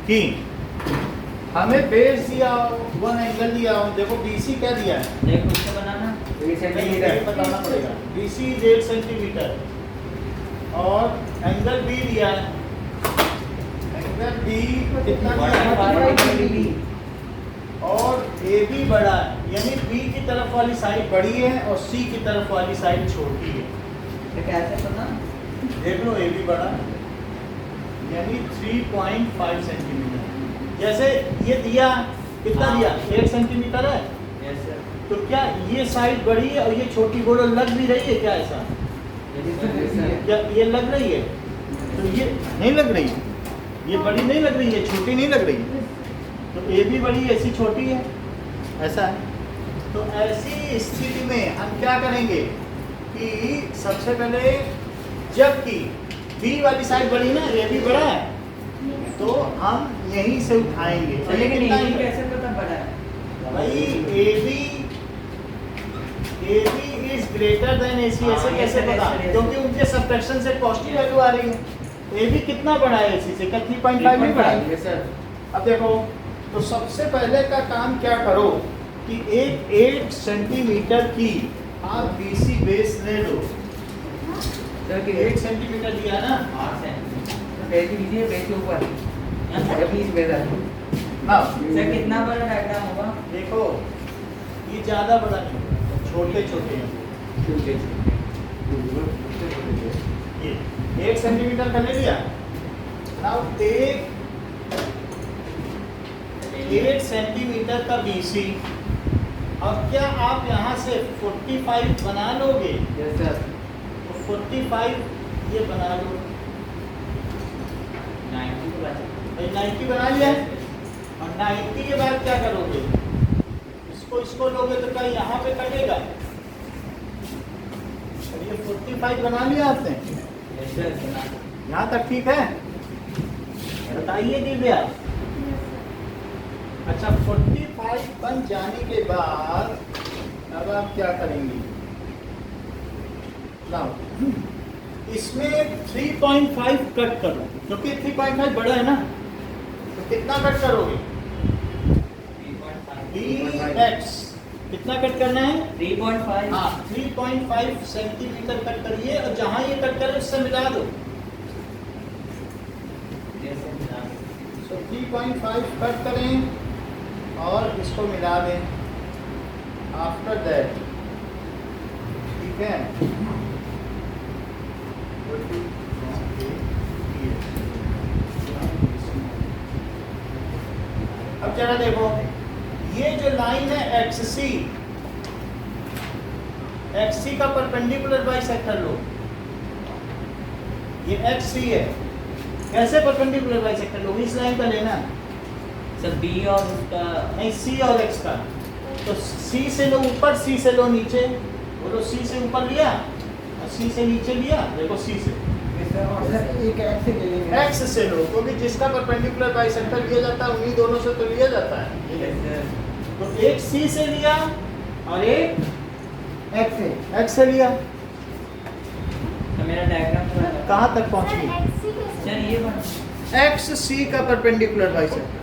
कि हमें बेस दिया हो, वन एंगल दिया हो, देखो बीसी क्या दिया है, देखो उससे बनाना ये बताना पड़ेगा। बीसी 1.5 सेंटीमीटर और एंगल बी दिया है, एंगल बी कितना दिया है, और ए बी बड़ा है, यानी बी की तरफ वाली साइड बड़ी है और सी की तरफ वाली साइड छोटी है। तो कैसे पता? देख लो ए बी बड़ा यानी 3.5 सेंटीमीटर। जैसे ये दिया कितना दिया, 1 सेंटीमीटर है, यस सर। तो क्या ये साइड बड़ी है और ये छोटी बोर्डर लग भी रही है क्या, ऐसा क्या ये लग रही है? तो ये नहीं लग रही, ये बड़ी नहीं लग रही है, छोटी नहीं लग रही है, तो ए भी बड़ी है, सी छोटी है, ऐसा है। तो ऐसी स्थिति में हम क्या करेंगे कि सबसे पहले जबकि बी वाली साइड बड़ी ना, ए भी बड़ा है, तो हम यहीं से उठाएंगे। लेकिन ये कैसे पता बड़ा है भाई A B is greater than A C, ऐसे कैसे पता? क्योंकि उनके सब्ट्रैक्शन से पॉजिटिव वैल्यू आ रही है। ए बी कितना बड़ा है ए सी से, 3.5 नहीं बड़ा है। अब देखो, तो सबसे पहले का काम क्या करो कि एक 8 सेंटीमीटर की आप बीसी बेस ले लो। सर कि 8 सेंटीमीटर दिया ना, बेच लीजिए, बेच ऊपर प्लीज बेच ना सर कितना बड़ा डायग्राम होगा? देखो ये ज़्यादा बड़ा नहीं, छोटे छोटे हैं ये। 8 सेंटीमीटर का ले लिया। नाउ टेक 8 सेंटीमीटर का बीसी। अब क्या आप यहाँ से 45 बना लोगे? Yes sir. तो 45 ये बना लो, 90 बना लिया। और 90 के बाद क्या करोगे, इसको लोगे तो क्या यहाँ पे कटेगा? ये 45 बना लिया आपने, यहाँ तक ठीक है? बताइए दिव्या। अच्छा, 45 बन जाने के बाद अब आप क्या करेंगे? लाओ इसमें 3.5 कट करो, क्योंकि 3.5 बड़ा है ना, तो कितना कट करोगे? Bx कितना कट करना है? 3.5। हाँ, 3.5 सेंटीमीटर कट करिए और जहाँ ये कट करे उससे मिला दो। तो 3.5 कट करें और इसको मिला दें। आफ्टर दैट, ठीक है, अब जरा देखो, ये जो लाइन है XC का परपेंडिकुलर बाइसेक्टर लो, ये XC है। कैसे परपेंडिकुलर बाइसेक्टर लो? इस लाइन का लेना सर बी और उसका नहीं, C और X का। तो C से लो ऊपर, C से लो नीचे। बोलो, C से ऊपर लिया और C से नीचे लिया। देखो C से X से लो, क्योंकि जिसका परपेंडिकुलर बाइसेक्टर लिया जाता है उन्हीं दोनों से तो लिया जाता है। तो एक C से लिया और एक X से लिया। तो मेरा डायग्राम कहाँ तक पहुँच गई? सर ये बन XC का परपेंडिकुलर बाइसेक्टर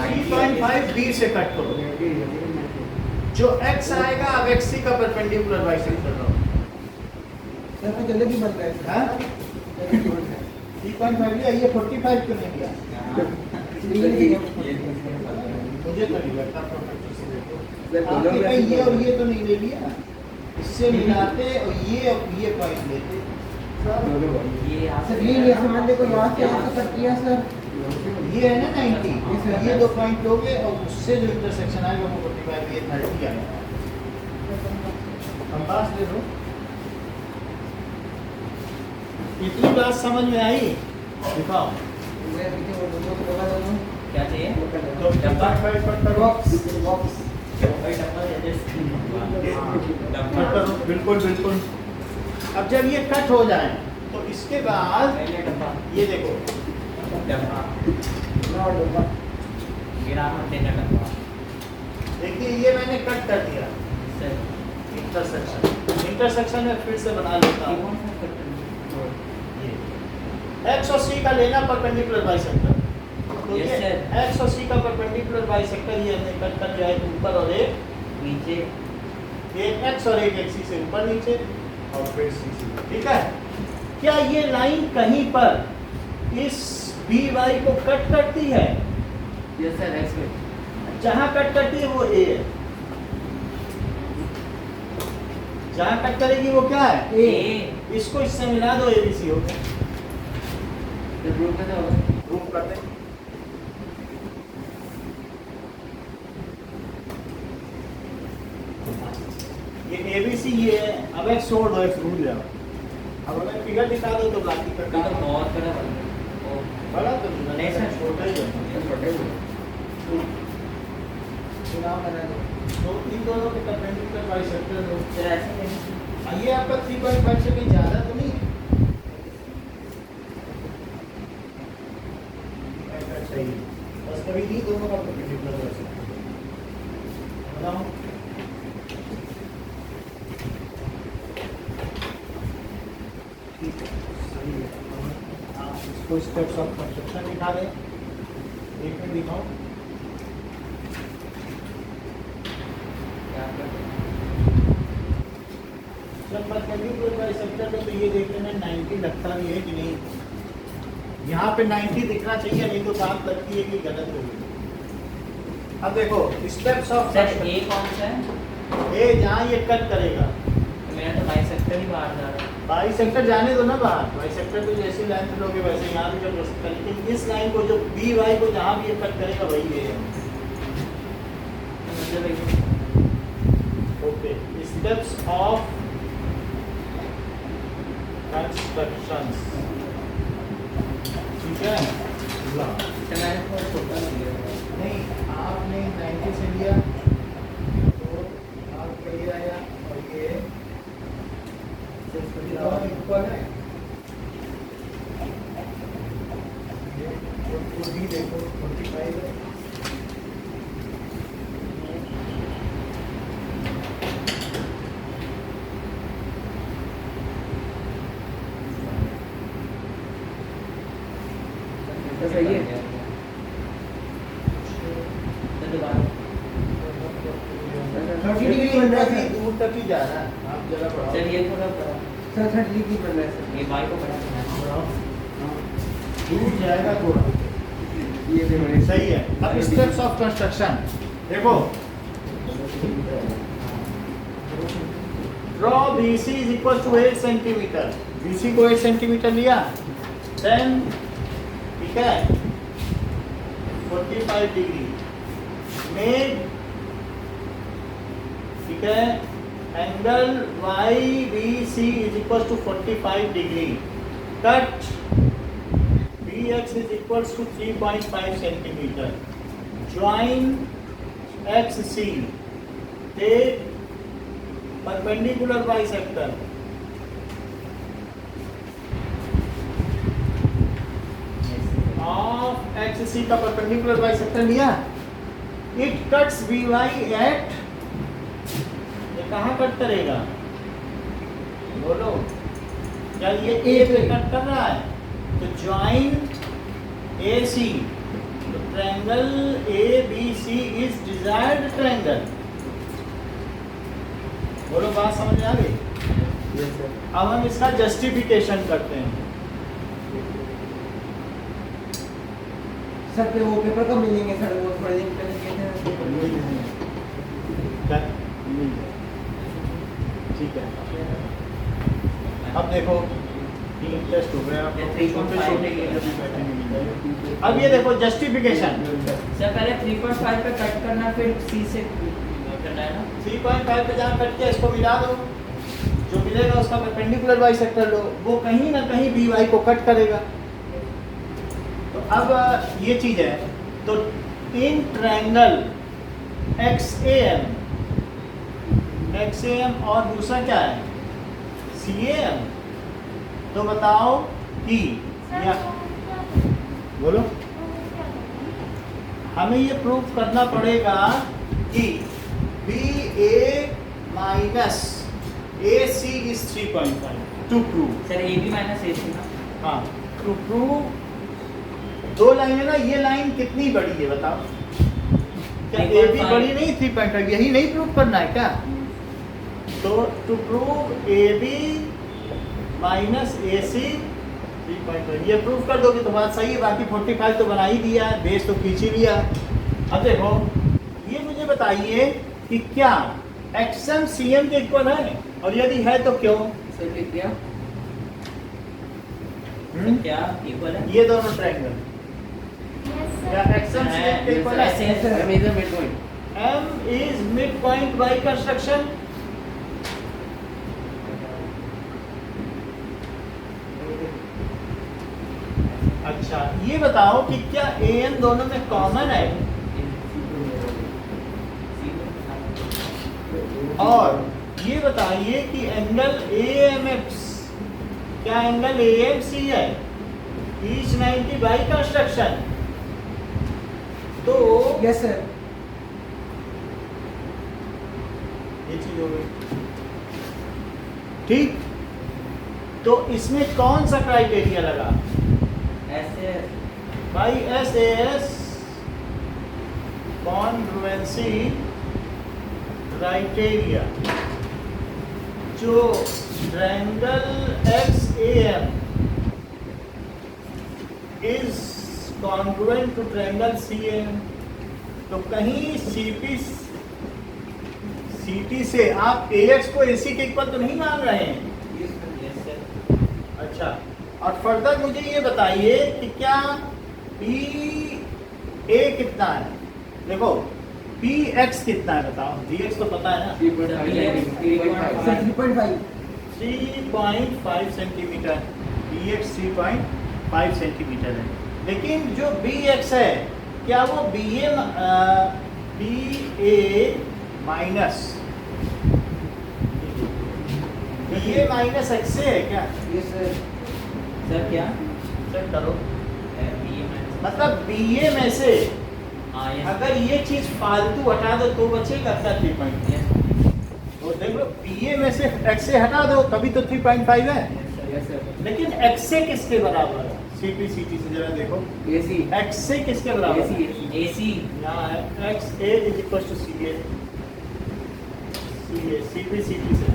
3.5 B से कट करो। जो X आएगा अब XC का परपेंडिकुलर बाइसेक्टर लो। जल्दी बन रहा है। 3.5 लिया, ये 45 क्यों नहीं लिया? मुझे तो नहीं लगता आपके कहीं ये और ये तो नहीं ले लिया, इससे मिलाते और ये पॉइंट लेते। ये यहाँ से ये मान देखो यहाँ से कट किया सर, ये है ना 90, ये 2 पॉइंट लोगे और उससे जो इंटरसेक्शन आएगा वो 45, ये 30 आएगा। कंपास ले लो। इतनी बात समझ में आई? दिखाओ। क्या चाहिए? तो डब्बा कट करो, बिल्कुल बिल्कुल। अब जब ये कट हो जाए तो इसके बाद ये देखो, देखिए ये मैंने कट कर दिया इंटरसेक्शन। इंटरसेक्शन में फिर से बना लेता ये हूँ। कौन सा कट करना है? एक्स और सी का लेना परपेंडिकुलर बाइसेक्टर। तो Yes, ये sir. एक्स और सी का परपेंडिकुलर बाइसेक्टर ये हमने कट कर लिया, एक ऊपर और एक नीचे एक्स और एक सी से ऊपर नीचे, और फिर सी सी ठीक है। क्या ये लाइन कहीं पर इस बी वाई को कट करती है? यस सर एक्स में जहां कट करती है वो ए है, जहां कट करेगी वो क्या है? ए इसको इससे मिला दो, एबीसी हो गया। तो ग्रुप में होगा प्रूफ कर दे। ये एबीसी ये है। अब एक छोड़ दो, एक भूल जाओ। अब अगर फिगर दिखा दो तो बाकी का तो काम बहुत बड़ा बन गया ओ बड़ा तो नहीं सर, छोटा ही है। ये छोटे हुए चुनाव करा दो। तो इन दोनों के परपेंडिकुलर बाइसेक्टर हो। सर ऐसे नहीं ये आपका 3.5 से कहीं ज्यादा तो नहीं है? सही है। बस कभी नहीं दोनों का परपेंडिकुलर बाइसेक्टर बताओ। ठीक है, सही है। आप इसको स्टेप्स ऑफ कंस्ट्रक्शन दिखा दें, एक में दिखाओ। क्या करते हैं? जब परपेंडिकुलर बाइसेक्टर में तो ये देखने में 90 लगता भी है कि नहीं। यहाँ पे 90 दिखना चाहिए, नहीं तो बात लगती है कि गलत हो गई। अब देखो स्टेप्स ऑफ सर ए कौन सा है? ए जहाँ ये कट करेगा, मेरा तो बाइसेक्टर ही बाहर जा रहा है बाइसेक्टर जाने दो ना बाहर। बाइसेक्टर तो जैसी लाइन चलोगे वैसे यहाँ भी कर सकते हैं, लेकिन इस लाइन को जो बी वाई को जहाँ भी ये कट करेगा वही ये है। मतलब ओके, स्टेप्स ऑफ कंस्ट्रक्शंस, ठीक है। ला। मैंने थोड़ा छोटा लिया नहीं, आपने 90 से लिया तो आपका ये आया और ये इक्वल है। ये भी देखो 45 है। तो सही है तो दोबारा 30 डिग्री बन रहा है सर। दूर तक ही जा रहा है। आप जरा बढ़ाओ। सर ये थोड़ा बड़ा सर 30 डिग्री बन रहा है सर। ये बाई को बड़ा करना है बढ़ाओ। दूर जाएगा थोड़ा। ये देखो सही है। अब स्टेप्स ऑफ कंस्ट्रक्शन देखो। Draw BC is equal to 8 centimetre. BC को 8 सेंटीमीटर लिया, देन ठीक है 45 डिग्री मेड, ठीक है, angle YBC is equal to 45 degree, cut BX is equals to 3.5 centimeter. Join XC. Take perpendicular bisector. Of XC का perpendicular bisector लिया. It cuts BY at, ये कहाँ कट करेगा? बोलो, क्या ये A पे कट कर रहा है? तो ज्वाइन AC, तो triangle ABC is desired triangle. बोलो बात समझ में आ गई? Yes sir. अब हम इसका जस्टिफिकेशन करते हैं। सर पे वो पेपर कब मिलेंगे सर? वो थोड़े दिन पहले किए थे। ठीक है, अब देखो तीन टेस्ट हो गए आप। ये 3.5 डिग्री। अब ये देखो जस्टिफिकेशन। सर पहले 3.5 पे कट करना फिर C से करना है ना 3.5 पे जहाँ कट किया इसको मिला दो, जो मिलेगा उसका परपेंडिकुलर बाइसेक्टर लो, वो कहीं ना कहीं बी वाई को कट करेगा। तो अब ये चीज है, तो इन ट्रायंगल XAM और दूसरा क्या है CAM, तो बताओ कि या बोलो, हमें ये प्रूफ करना पड़ेगा कि BA minus AC is 3.5 to prove। Sir A B minus A C ना। हाँ, टू प्रूव दो लाइन है ना, ये लाइन कितनी बड़ी है बताओ? क्या ए बी 3.5 बड़ी नहीं 3.5, यही नहीं प्रूव करना है क्या? तो to prove A B minus A C 3.5, ये प्रूव कर दोगे तो बात सही है। बाकी 45 तो बना ही दिया, बेस तो खींच ही लिया। अब देखो ये मुझे बताइए कि क्या एक्सएम सीएम के इक्वल है, और यदि है तो क्यों? सर लिख दिया। क्या इक्वल है? ये दोनों ट्रायंगल क्या एक्सएम सीएम के इक्वल है? M is the midpoint. M is midpoint by construction। अच्छा ये बताओ कि क्या AM दोनों में कॉमन है, और ये बताइए कि एंगल AMX क्या एंगल AMC है, ईच 90 बाई कंस्ट्रक्शन। तो यस सर। ये चीज हो गई ठीक। तो इसमें कौन सा क्राइटेरिया लगा? ऐसे भाई SAS कॉन्ग्रुएंसी क्राइटेरिया, जो triangle XAM is congruent to triangle CAM। तो कहीं CT से आप AX को AC के इक्वल तो नहीं मान रहे हैं? Yes sir. अच्छा, और फर्दर मुझे ये बताइए कि क्या PA कितना है? देखो PX कितना है बताओ, GX तो पता है ना, 3.5 3.5 सेंटीमीटर, BX 3.5 सेंटीमीटर है। लेकिन जो BX है क्या वो BA माइनस XA है क्या? Yes sir. सर क्या? चेक करो, बी ए माइनस। मतलब BA में से हाँ यस। अगर ये चीज फालतू हटा दो तो बचेगा क्या 3.5? यस तो देख लो BA में से XA हटा दो तभी तो 3.5 है। Yes sir. लेकिन XA किसके बराबर है? CT से जरा देखो, AC XA किसके बराबर है? AC यहाँ है XA is equal to CA CP से।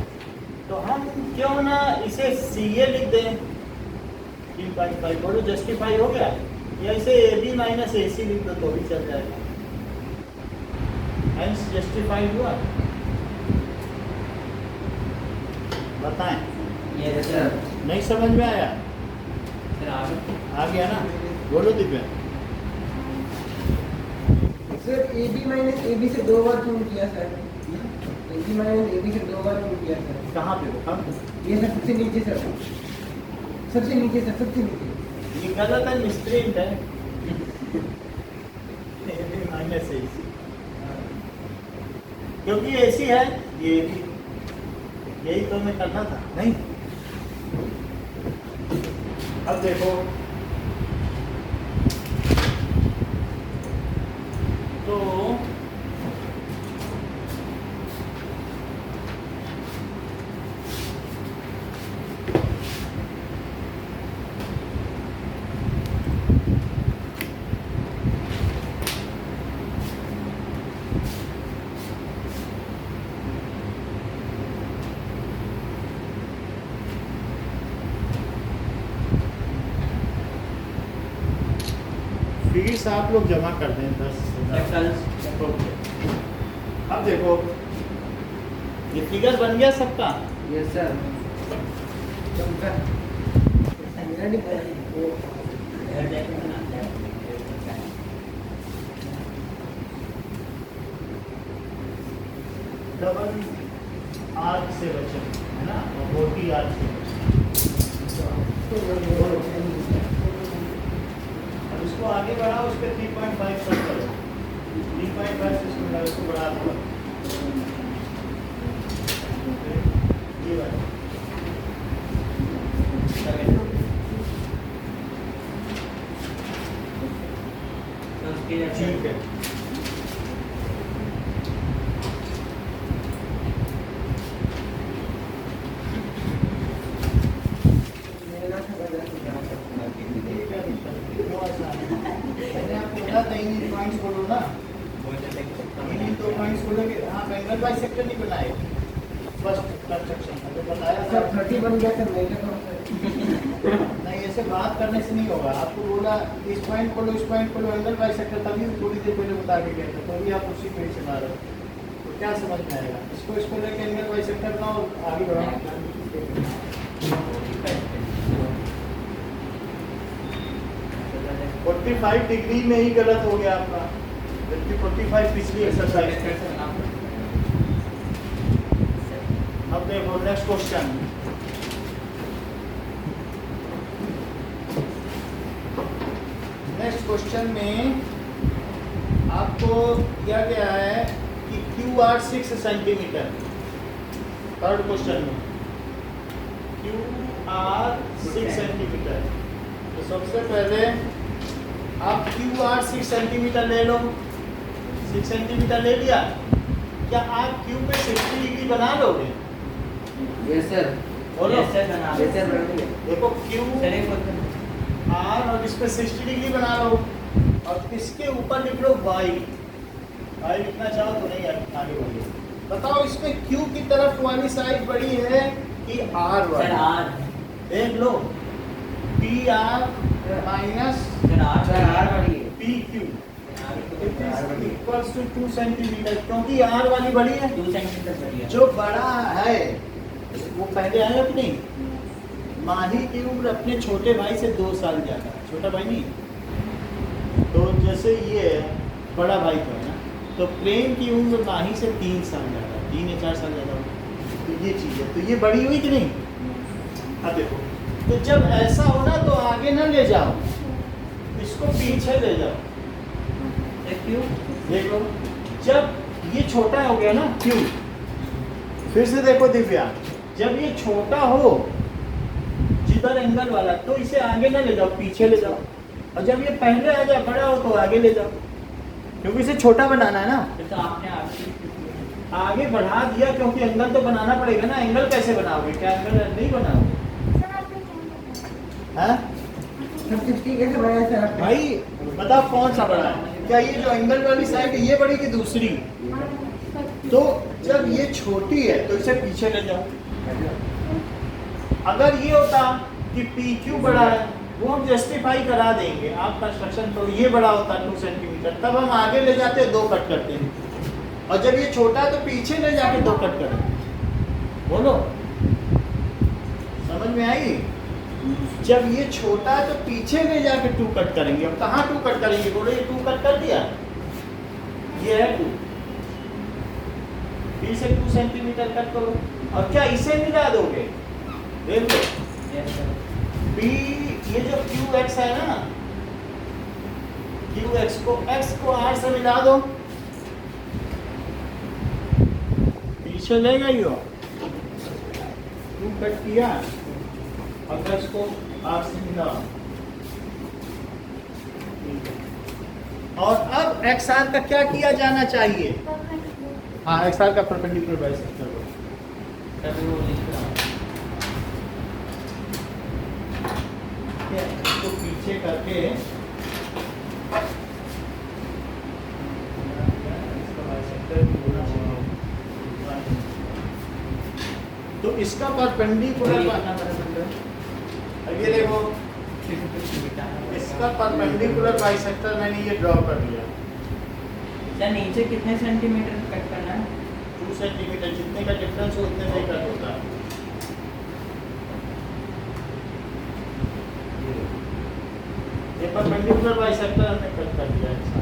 तो हम क्यों ना इसे CA लिख दें 3.5, बोलो जस्टिफाई हो गया, या इसे AB माइनस AC लिख दो तो भी चल जाएगा, हेंस जस्टिफाइड हुआ। बताएं, यस सर। नहीं समझ में आया? सर आगे आ गया ना? बोलो Divya. Sir AB minus AB से 2 बार क्यों किया सर? AB माइनस AB से 2 बार क्यों किया सर? कहाँ पे हो? कहाँ पे? ये सर सबसे नीचे सर, सबसे नीचे सर, सबसे नीचे। ये गलत है, मिसप्रिंट है। AB माइनस AC, क्योंकि AC है ये भी, यही तो हमें करना था नहीं? अब देखो तो फीस आप लोग जमा कर दें 10,000। अब देखो ये फिगर बन गया सबका। Yes sir. मेरा नहीं पता। घर जाके बनाते हैं। डबल आर्च से बचे है ना, और मोटी आर्च से अब इसको आगे बढ़ाओ, उसके 3.5 कट करो, 3.5 से इसको मिला, इसको बढ़ा दो ये वाला। ठीक है, मैंने आपको बोला था इन पॉइंट्स बोलो ना, इन 2 पॉइंट्स बोलो कि हाँ एंगल बाइसेक्टर नहीं बनाए फर्स्ट कंस्ट्रक्शन में बताया सर था। 30 बन गया सर, मैं क्या करूँ सर? नहीं ऐसे बात करने से नहीं होगा, आपको बोला इस पॉइंट बोलो, इस पॉइंट बोलो एंगल बाइसेक्टर, तभी थोड़ी देर पहले बता के गया था, तो अभी आप उसी पे चला रहे हो, तो क्या समझ में आएगा? इसको लेके एंगल बाइसेक्टर बनाओ, आगे बढ़ाओ। 45 डिग्री में ही गलत हो गया आपका, जबकि 45 पिछली एक्सरसाइज में। अब देखो नेक्स्ट क्वेश्चन। नेक्स्ट क्वेश्चन में आपको दिया गया है कि QR 6 सेंटीमीटर। थर्ड क्वेश्चन में QR 6 सेंटीमीटर। तो सबसे पहले आप QR 6 सेंटीमीटर ले लो। 6 सेंटीमीटर ले लिया, क्या आप Q पे 60 डिग्री बना लोगे? यस सर, बोलो। यस सर बनाइए। देखो QR और इस पे 60 डिग्री बना लो, और इसके ऊपर लिख लो Y लिखना चाहो तो नहीं, आगे बढ़िए। बताओ इसमें Q की तरफ वाली साइड बड़ी है कि R वाली? देख लो PR minus PQ equals to 2 centimetre, क्योंकि R वाली बड़ी है। 2 सेंटीमीटर बढ़िया। जो बड़ा है वो पहले आएगा कि नहीं? माही की उम्र अपने छोटे भाई से 2 साल ज़्यादा है, छोटा भाई नहीं। तो जैसे ये बड़ा भाई तो है ना, तो प्रेम की उम्र माही से 3 साल ज़्यादा, 3 या 4 साल ज़्यादा होगी। तो ये चीज़ है, तो ये बड़ी हुई कि नहीं? अब देखो, तो जब ऐसा हो ना तो आगे ना ले जाओ, इसको पीछे ले जाओ। क्यों? देखो जब ये छोटा हो गया ना क्यों, फिर से देखो दिव्या, जब ये छोटा हो जिधर एंगल वाला, तो इसे आगे ना ले जाओ, पीछे ले जाओ। और जब ये पहले आ जाए बड़ा हो तो आगे ले जाओ, क्योंकि इसे छोटा बनाना है ना। तो आपने आगे बढ़ा दिया क्योंकि एंगल तो बनाना पड़ेगा ना। एंगल कैसे बनाओगे? क्या एंगल नहीं बनाओगे? हाँ सर 60 कैसे बनाया सर आपने? भाई बताओ कौन सा बड़ा है? क्या ये जो एंगल वाली साइड है ये बड़ी कि दूसरी? तो जब ये छोटी है तो इसे पीछे ले जाओ। अगर ये होता कि PQ बड़ा है, वो हम जस्टिफाई करा देंगे, आप कंस्ट्रक्शन तो ये बड़ा होता 2 सेंटीमीटर, तब हम आगे ले जाते 2 कट करते हैं, और जब ये छोटा है तो पीछे ले जाके 2 कट करें। बोलो समझ में आई? जब ये छोटा है तो पीछे ले जाके 2 कट करेंगे। अब कहाँ 2 कट करेंगे? बोलो ये 2 कट कर दिया, ये है 2, फिर से 2 सेंटीमीटर कट करो, और क्या इसे मिला दोगे? देख लो B, ये जो QX है ना, QX को X को R से मिला दो, पीछे ले गई हो, 2 कट किया, और X को R से मिला। और अब XR का क्या किया जाना चाहिए? हाँ XR का परपेंडिकुलर बाइसेक्टर करो। इसको पीछे करके तो इसका परपेंडिकुलर, अब ये देखो इसका परपेंडिकुलर बाइसेक्टर मैंने ये ड्रॉ कर लिया। नीचे कितने सेंटीमीटर कट करना है? 2 सेंटीमीटर, जितने का डिफरेंस हो उतने में कट होता है। ये परपेंडिकुलर बाइसेक्टर हमने कट कर दिया ऐसा।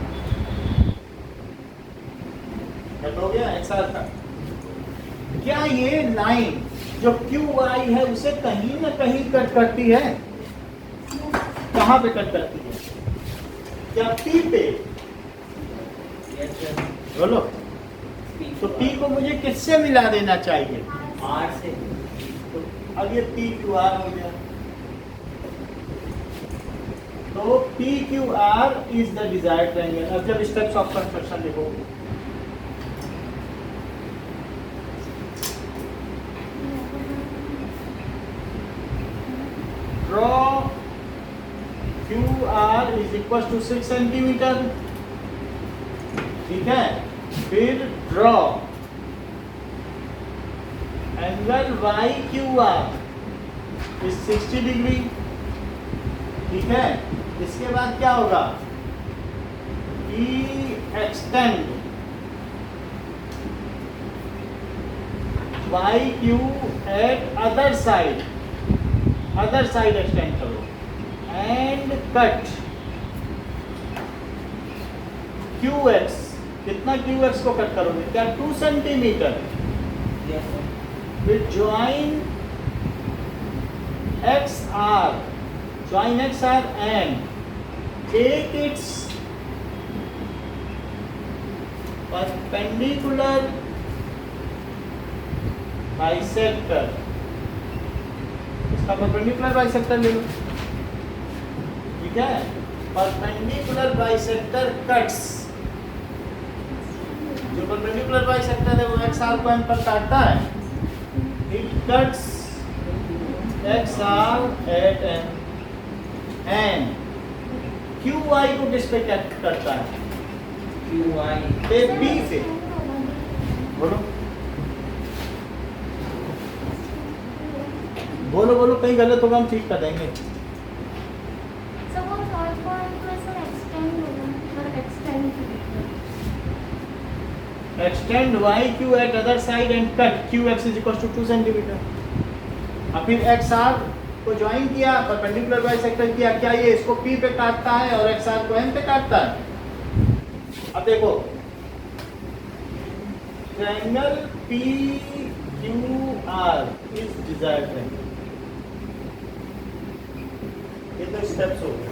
कट हो गया XR का। क्या ये लाइन जो QY है उसे कहीं ना कहीं कट करती है? कहाँ पे कट करती है? क्या P पे? बोलो। तो P को मुझे किससे मिला देना चाहिए? R से। तो अब ये PQR हो गया। तो PQR is the desired triangle. अब जब स्टेप्स ऑफ कंस्ट्रक्शन देखोगे, draw QR is equal to 6 centimetre. ठीक है, फिर draw angle YQR is 60 degree. ठीक है, इसके बाद क्या होगा, extend YQ at other side extend करो एंड कट QX। कितना QX को कट करोगे, क्या 2 सेंटीमीटर। फिर join XR and take its perpendicular bisector. इसका परपेंडिकुलर बाइसेक्टर ले लो। ठीक है, परपेंडिकुलर बाइसेक्टर कट्स, जो परपेंडिकुलर बाइसेक्टर है वो XR को M पर काटता है। It cuts XR at M and QY को किस पे कट करता है, QI पे B से। बोलो बोलो बोलो, कहीं गलत होगा हम ठीक कर देंगे। So वो third point को ऐसे extend होगा, मतलब extend extend YQ at other side and cut QX is equal to 2 centimetre. अब फिर XR को ज्वाइन किया, परपेंडिकुलर बाइसेक्टर किया, क्या ये इसको P पे काटता है और XR को M पे काटता है। अब देखो triangle PQR is desired triangle. ये तो स्टेप्स हो गए।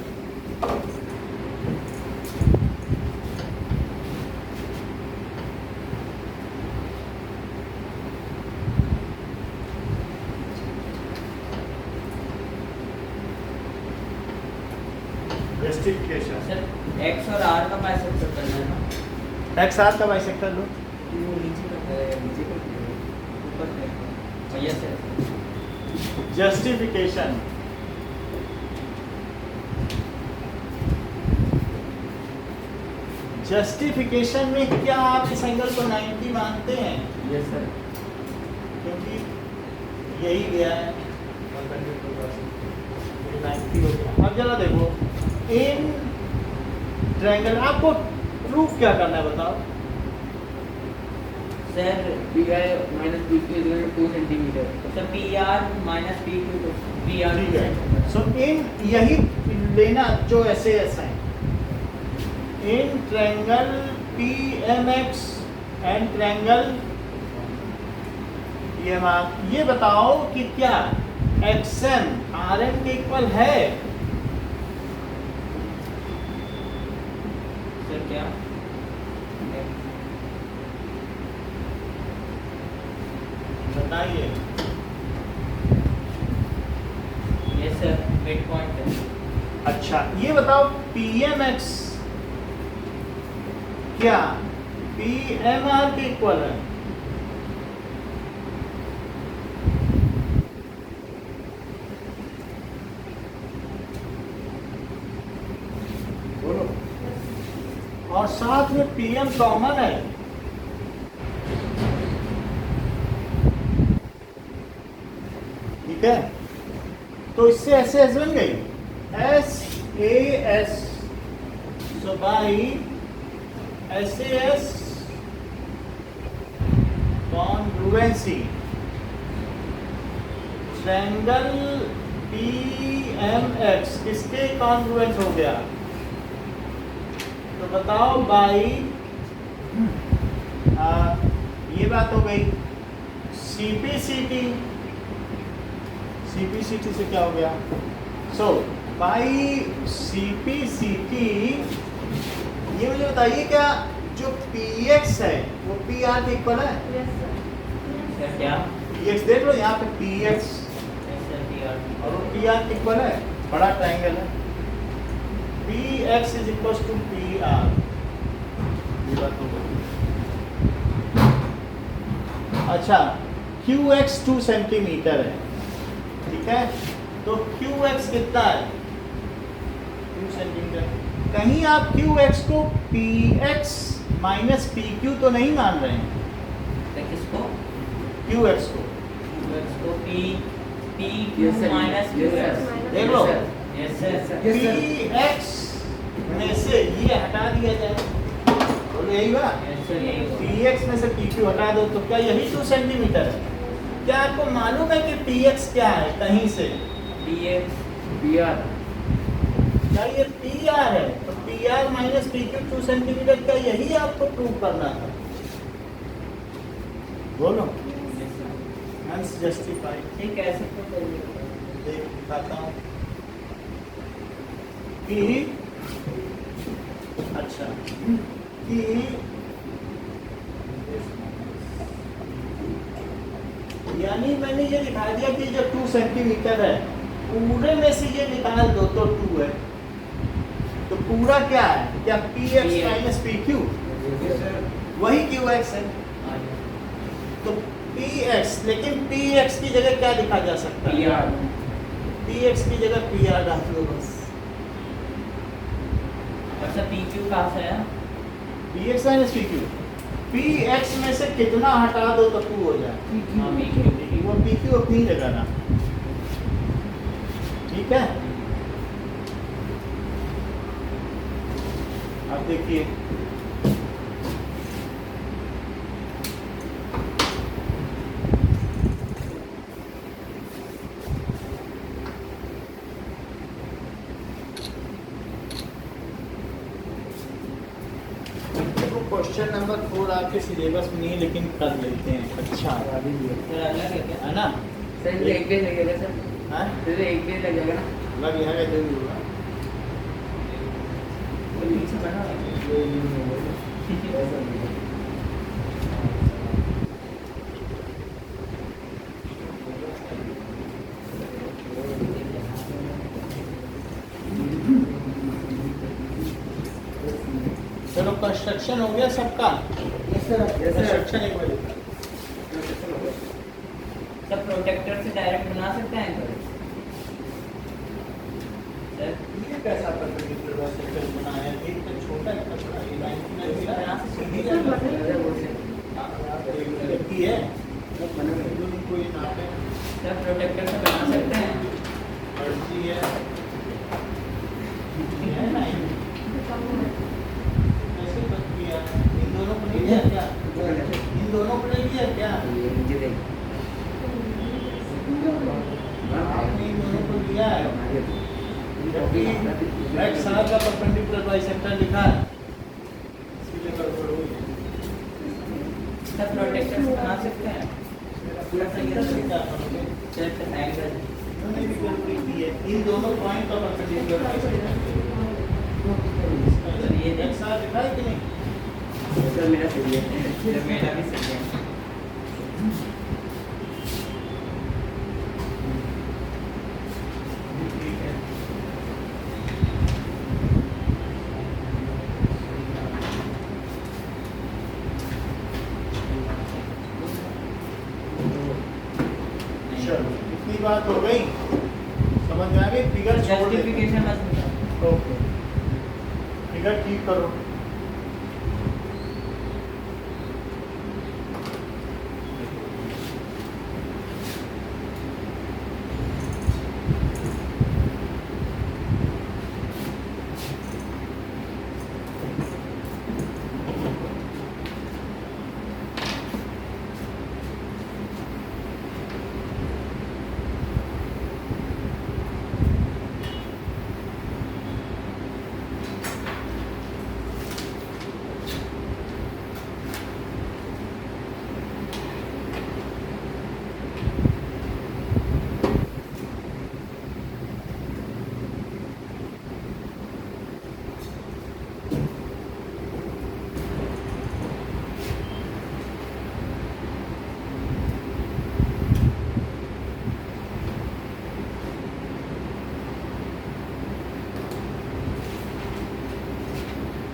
जस्टिफिकेशन सर X और R का बाइसेक्टर करना है ना, XR का बाइसेक्टर लो। वो नीचे का है, नीचे का ऊपर है भैया सर। जस्टिफिकेशन जस्टिफिकेशन में क्या आप इस एंगल को 90 मानते हैं, यस सर। क्योंकि यही गया है 90 हो गया। अब जरा देखो इन ट्रायंगल, आपको प्रूफ क्या करना है बताओ। Sir PI minus PQ is equal to 2 centimetre. Sir PR minus PQ to PR ठीक है, सो इन यही लेना जो ऐसे ऐसा है। In triangle PMX and triangle PMR, ये बताओ कि क्या XM RM के इक्वल है। सर क्या बताइए। यस सर, मिड पॉइंट है। अच्छा ये बताओ PMX क्या PMR के इक्वल है। बोलो, और साथ में PM कॉमन है। ठीक है, तो इससे ऐसे एस बन गई SAS, so by SAS congruency triangle PMX किसके कॉन्ग्रुएंट हो गया, तो बताओ बाई ये बात हो गई। CPCT से क्या हो गया, सो बाई CPCT। ये मुझे बताइए क्या जो PX है वो PR के इक्वल है। yes sir, सर क्या PX देख लो यहाँ पे PX यस सर PR और वो PR के इक्वल है, बड़ा ट्रायंगल है। PX is equal to PR। ये बात हो गई। अच्छा QX 2 सेंटीमीटर है। ठीक है, तो QX कितना है, 2 सेंटीमीटर। कहीं आप क्यू एक्स को P x minus P Q तो नहीं मान रहे हैं? तो किसको? क्यू एक्स को इसको P P Q minus Q X. देख लो, yes sir. Yes, sir. P X में से ये हटा दिया जाए, बोलो यही बात। यस सर, यही होगा। पी एक्स में से पी क्यू हटा दो तो क्या यही 2 सेंटीमीटर है? क्या आपको मालूम है कि पी एक्स क्या है कहीं से? पी एक्स पी आर क्या ये पी आर है? तो P R minus P Q 2 centimetre, क्या यही आपको प्रूव करना था? बोलो, हंस जस्टिफाइड। ठीक है, ऐसे तो करिए। देख दिखाता हूँ कि अच्छा कि यानी मैंने ये दिखा दिया कि जो 2 सेंटीमीटर है पूरे में से ये निकाल दो तो 2 है, तो पूरा क्या है? क्या P x PX minus P Q? Yes sir वही क्यू एक्स है। तो पी एक्स, लेकिन पी एक्स की जगह क्या लिखा जा सकता पी है? आर। पी एक्स की जगह पी आर डाल दो बस। अच्छा, पी क्यू कहाँ से आया? P x minus P Q, P X में से कितना हटा दो तो 2 हो जाए। हाँ, पी क्यू। वो पी क्यू अपनी जगह ना, ठीक है। अब देखिए क्वेश्चन नंबर 4 आपके सिलेबस में नहीं है, लेकिन कर लेते हैं। अच्छा सर अलग है क्या? है ना? सर ये एक पेज लगेगा सर, हाँ? सर एक पेज लग जाएगा ना। लग जाएगा, जो भी होगा। वो पीछे बना है। चलो कंस्ट्रक्शन हो गया सबका। Yes sir yes sir construction एक बार सब प्रोटेक्टर से डायरेक्ट बना सकते हैं सर? ये कैसा परपेंडिकुलर बाइसेक्टर बनाया है? एक तो छोटा है, इतना बड़ा, ये लाइन की लाइन बना है, सकते सीधी हैं। लाइन है। की है जो इनको ये नाप है, सर प्रोटेक्टर से बना सकते हैं। पर्ची है, ये है ना, ये कैसे बच गया? इन दोनों को नहीं दिया क्या? इन दोनों को नहीं दिया क्या? ये नीचे देख आपने इन दोनों को दिया है, जबकि राइट साइड का परपेंडिकुलर बाइसेक्टर लिखा है, इसलिए गड़बड़ हुई है। सब प्रोटेक्टर से बना सकते हैं। पूरा सही है, क्या करोगे? सर एंगल उन्होंने भी गड़बड़ी की है, इन दोनों पॉइंट का परपेंडिकुलर बाइसेक्टर। सर ये एक साथ लिखा है कि नहीं? सर मेरा सही है। सर मेरा भी सही है। ठीक है। चलो, इतनी बात हो गई, समझ में आ गई? फिगर छोड़ देते हैं। जस्टिफिकेशन मत बताओ। ओके, फिगर ठीक करो।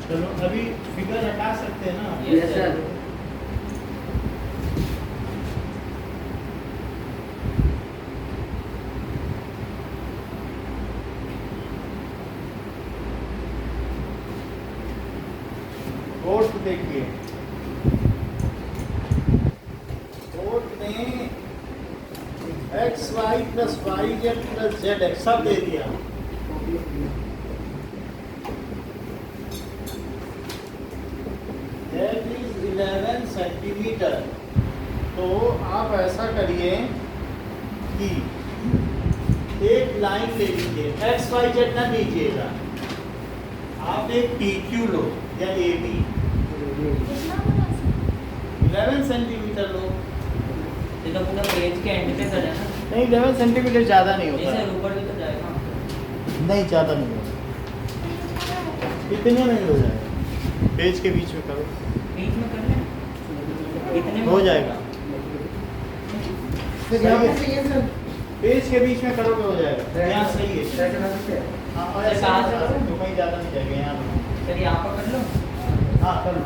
चलो अभी फिगर हटा सकते हैं ना? Yes sir. देखिए, कोड में x y plus y z plus z x सब दे दिया। That is 11 centimetre. तो आप ऐसा करिए कि एक लाइन ले लीजिए, एक्स वाई जेड ना लीजिएगा, आप एक पी क्यू लो या ए बी, कितना बड़ा है? 11 सेंटीमीटर लो। ये तो पूरा पेज के एंड पे कर है ना। नहीं 11 सेंटीमीटर ज़्यादा नहीं होता जैसे है। ऊपर भी तो जाएगा। नहीं ज़्यादा नहीं होता, इतने में हो जाएगा, पेज के बीच में करो बीच में कर ले। इतने में हो जाएगा, सर यहाँ पे सही है सर। पेज के बीच में करोगे हो जाएगा, यहाँ सही है। सर यहाँ पे है। हाँ, और ऐसा कहाँ से करो, तो कहीं ज़्यादा नहीं जाएगा, यहाँ बनाओ। सर यहाँ पर कर लो। हाँ कर लो।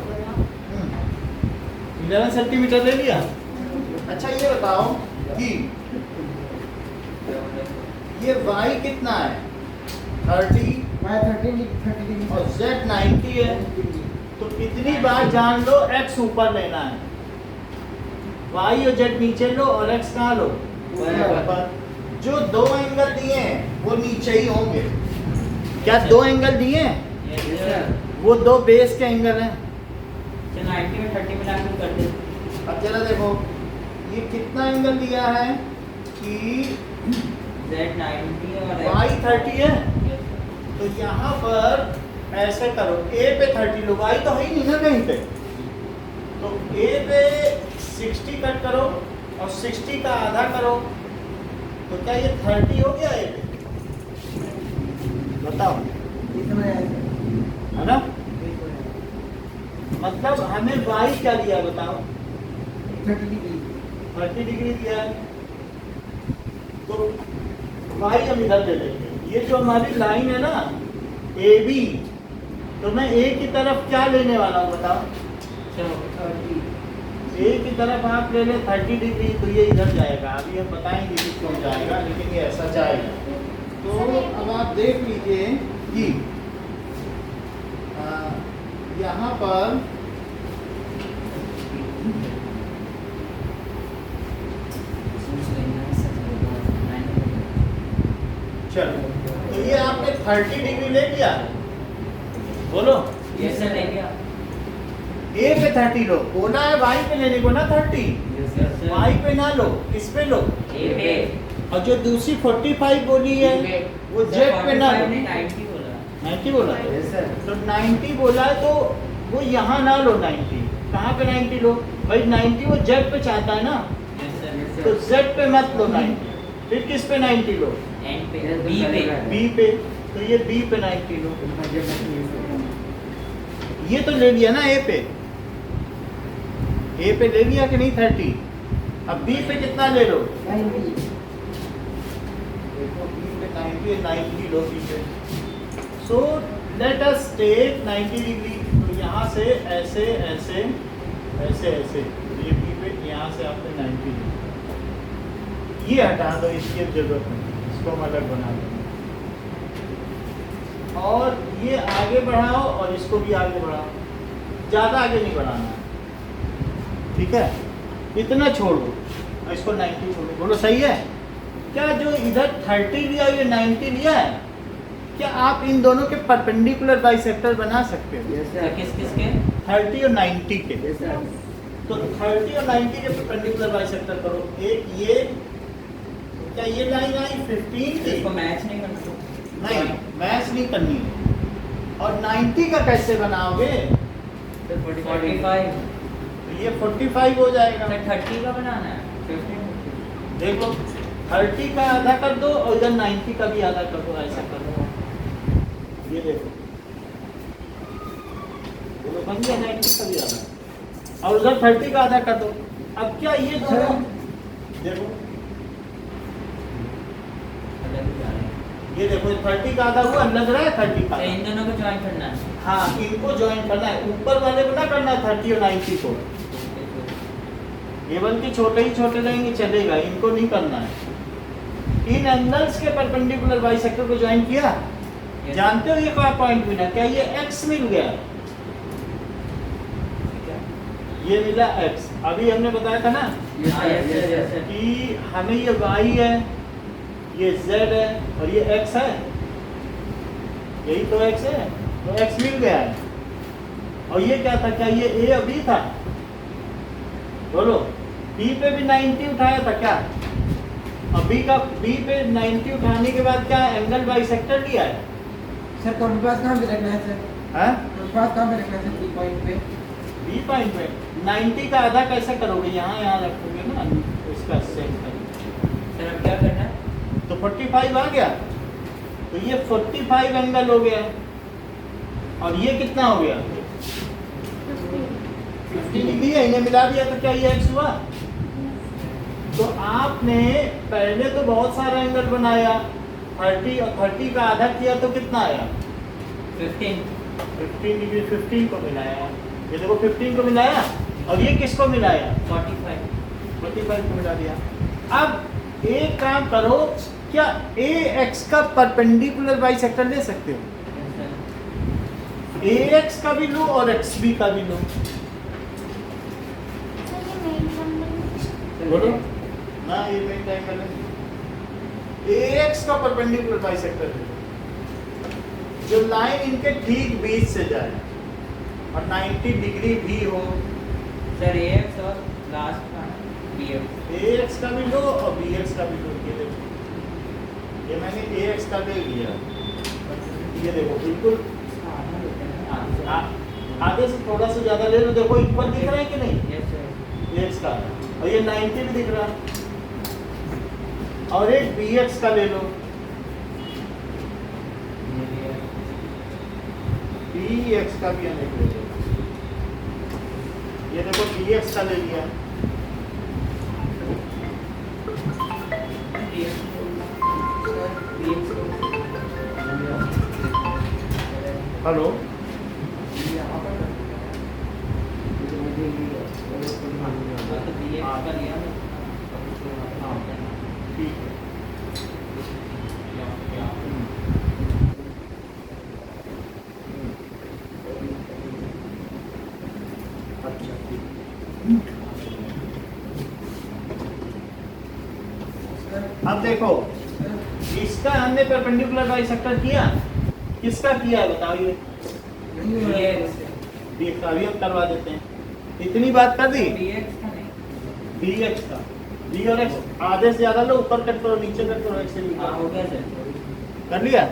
11 सेंटीमीटर ले लिया। अच्छा ये बताओ कि ये y कितना है? 30 मैं 30 और z 90 है। तो कितनी बार जान लो x ऊपर लेना है, y और z नीचे लो और x कहाँ लो? ऊपर। जो दो एंगल दिए हैं वो नीचे ही होंगे। क्या दो एंगल दिए हैं? ये सर वो दो बेस के एंगल हैं। 90 में 30 मिला के कर दे। अब जरा देखो ये कितना एंगल दिया है कि Z 90 और y 30 है। तो यहाँ पर ऐसे करो, a पे 30 लो, y तो है ही नहीं ना कहीं पे, तो a पे 60 कट करो और 60 का आधा करो, तो क्या ये 30 हो गया a पे? बताओ, इतना है सर। है ना? मतलब हमें y क्या दिया बताओ? 30 डिग्री। 30 डिग्री दिया है, तो y हम इधर ले लेंगे। ये जो हमारी लाइन है ना ए बी, तो मैं ए की तरफ क्या लेने वाला हूँ बताओ? ए की तरफ आप ले लें 30 डिग्री, तो ये इधर जाएगा। अभी हम बताएंगे कि क्यों जाएगा, लेकिन ये ऐसा जाएगा। तो अब आप देख लीजिए कि यहाँ पर चलो, तो ये आपने 30 डिग्री ले लिया, बोलो ये सर ले गया। ए पे 30 लो, बोला है वाई पे लेने को ना 30, वाई पे ना लो, किस पे लो? ए पे। और जो दूसरी 45 बोली है वो जेड पे ना लो। 90 बोला। 90 बोला है? तो 90 बोला है तो वो यहाँ ना लो 90, कहाँ पे 90 लो भाई? 90 वो जेड पे चाहता है ना, तो जेड पे मत लो 90, फिर किस पे 90 लो? एंड पे बी पे। बी पे, तो ये बी पे 90 लो। ये तो ले लिया ना ए पे ले लिया कि नहीं 30? अब बी पे कितना ले लो? 90। देखो बी पे 90 लो बी पे। So let us take 90 degree, तो यहाँ से ऐसे ऐसे ऐसे ऐसे, ये बी पे यहाँ से आपने 90 डिग्री, ये हटा दो, इसकी अब जरूरत नहीं, इसको हम अलग बना देंगे। और ये आगे बढ़ाओ और इसको भी आगे बढ़ाओ, ज़्यादा आगे नहीं बढ़ाना है, ठीक है? इतना छोड़ दो और इसको 90 छोड़ दो। बोलो सही है? क्या जो इधर 30 लिया ये 90 लिया है, क्या आप इन दोनों के परपेंडिकुलर बाइसेक्टर बना सकते हो? सर किस किस के? 30 और 90 के। तो 30 और 90 के परपेंडिकुलर बाइसेक्टर करो। एक ये, क्या ये लाइन आई 15 की? इसको मैच नहीं करना। नहीं, मैच नहीं करनी है। और 90 का कैसे बनाओगे? 45। तो ये 45 हो जाएगा। सर 30 का बनाना है। 15। देखो 30 का आधा कर दो और इधर 90 का भी आधा कर दो, ऐसा कर दो। ये देखो, ये बन गया 90 का भी आधा, और उधर 30 का आधा कर दो। अब क्या ये दोनों देखो, ये देखो 30 का आधा हुआ, लग रहा है 30 का। तो इन दोनों को ज्वाइन करना है। हाँ, इनको ज्वाइन करना है, ऊपर वाले को ना करना है 30 और 90 को। ये बल्कि छोटे ही छोटे रहेंगे चलेगा, इनको नहीं करना है। इन एंगल्स के परपेंडिकुलर बाइसेक्टर को ज्वाइन किया। जानते हो ये क्या पॉइंट मिला? क्या ये x मिल गया? ये मिला x। अभी हमने बताया था ना yes, sir. कि हमें ये y है, ये z है और ये x है, यही तो x है, तो x मिल गया है। और ये क्या था, क्या ये a और b था? बोलो, b पे भी 90 उठाया था क्या? और b पे 90 उठाने के बाद क्या एंगल बाइसेक्टर लिया है? सर कंपास कहाँ पे रखना है सर? हाँ, कंपास कहाँ पे रखना है सर? बी पॉइंट पे। बी पॉइंट पे 90 का आधा कैसे करोगे? यहाँ रखोगे ना, इसका सेम करोगे। सर अब क्या करना है? तो 45 आ गया, तो ये 45 एंगल हो गया, और ये कितना हो गया? 50 डिग्री है, इन्हें मिला दिया तो क्या ये x हुआ? तो आपने पहले तो बहुत सारा एंगल बनाया, 30 और 30 का आधा किया तो कितना आया? 15 डिग्री 15 को मिलाया, ये देखो 15 को मिलाया, और ये किसको मिलाया? 45 को मिला दिया। अब एक काम करो, क्या ax का परपेंडिकुलर बाइसेक्टर ले सकते हो? ax का भी लो और xb का भी लो। सर ये मेन ट्रायंगल बोलो ना, ये मेन ट्रायंगल है, ax का परपेंडिकुलर बाइसेक्टर है, जो लाइन इनके ठीक बीच से जाए और 90 डिग्री भी हो। सर AX और लास्ट का BX। ax का भी लो और bx का भी लो। ये देखो, ये मैंने ax का ले लिया, ये देखो बिल्कुल आगे से थोड़ा सा ज्यादा ले लो, देखो इक्वल दिख रहा है कि नहीं यस सर। ax का, और ये 90 भी दिख रहा है। और एक bx का ले लो, bx का भी हमें ले लो, ये देखो bx का ले लिया। हेलो, ठीक है, अच्छा ठीक। अब देखो, इसका हमने परपेंडिकुलर बाइसेक्टर किया, किसका किया है बताओ? ये BX का भी अब करवा देते हैं। इतनी बात कर दी, BX का नहीं। BX का, B और X आधे से ज्यादा लो, ऊपर कट करो, नीचे कट करो, ऐसे हाँ हो गया सर। कर लिया।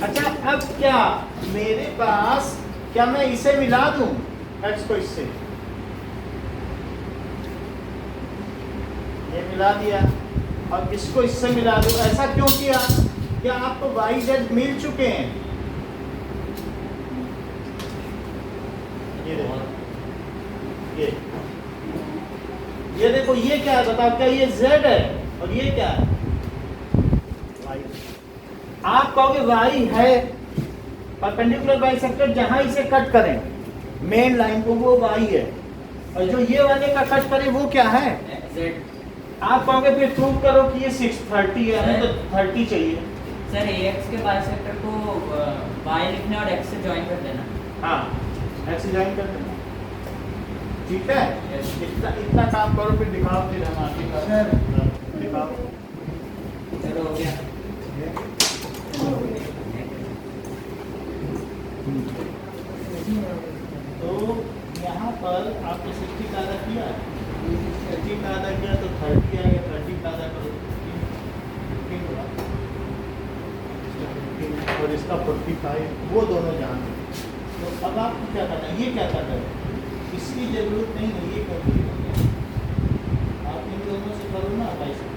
अच्छा, अब क्या मेरे पास, क्या मैं इसे मिला दूं x को इससे? ये मिला दिया, और इसको इससे मिला दूं। ऐसा क्यों किया? क्या आपको y z मिल चुके हैं? ये देखो, ये देखो, ये क्या है बताओ? क्या ये z है और ये क्या है? y। आप कहोगे y है परपेंडिकुलर बाइसेक्टर, जहां इसे कट करें मेन लाइन को, वो y है, और जो ये वाले का कट करें वो क्या है? Z। आप कहोगे फिर प्रूव करो कि ये 630 है, हमें तो 30 चाहिए। सर AX के बाइसेक्टर को Y लिखना और X से ज्वाइन कर देना। हाँ, ऐसे ज्वाइन कर देना, ठीक है। Yes. इतना काम करो, फिर दिखाओ, फिर हम आगे का सर। दिखाओ। चलो हो गया। तो यहाँ पर आपने 60 का आधा किया, 60 का आधा किया तो 30 आएगा, 30 का आधा करो 15 हुआ, और इसका 45, वो दोनों जान। तो अब आपको क्या करना है? ये क्या करना है? इसकी जरूरत नहीं है, ये कर दीजिए आप, इन दोनों से करो ना भाई साहब।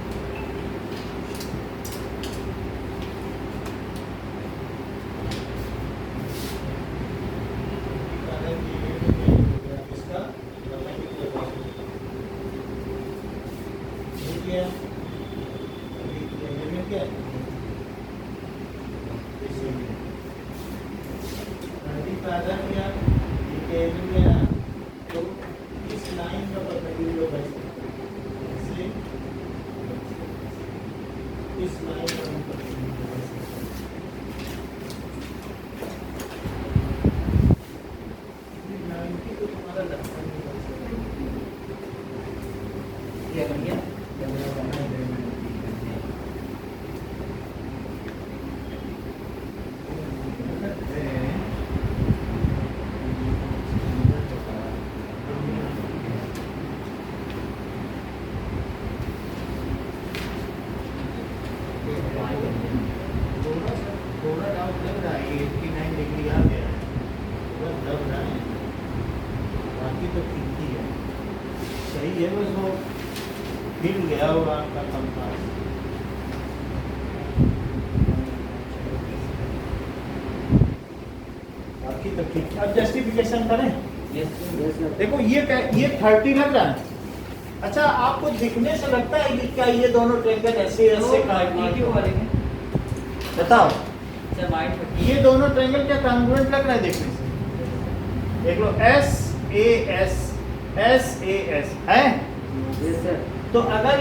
इसका पैदा किया, तो इस लाइन का परपेंडिकुलर बाइसेक्टर, इस लाइन का परपेंडिकुलर बाइसेक्टर, 90 को तुम्हारा लगता है। 89 डिग्री आ गया है, बस दब रहा है, बाकी तो ठीक ही है, सही है, बस वो हिल गया होगा आपका कंपास। बाकी तो ठीक। अब जस्टिफिकेशन करें। देखो ये 30 लग रहा है। अच्छा, आपको दिखने से लगता है कि क्या ये दोनों ट्रायंगल ऐसे ऐसे काटने क्यों करेंगे बताओ, सर? वाइट ये दोनों ट्रायंगल क्या कॉन्ग्रुएंट लग रहा है देखने से? देख लो SAS है। Yes sir. तो अगर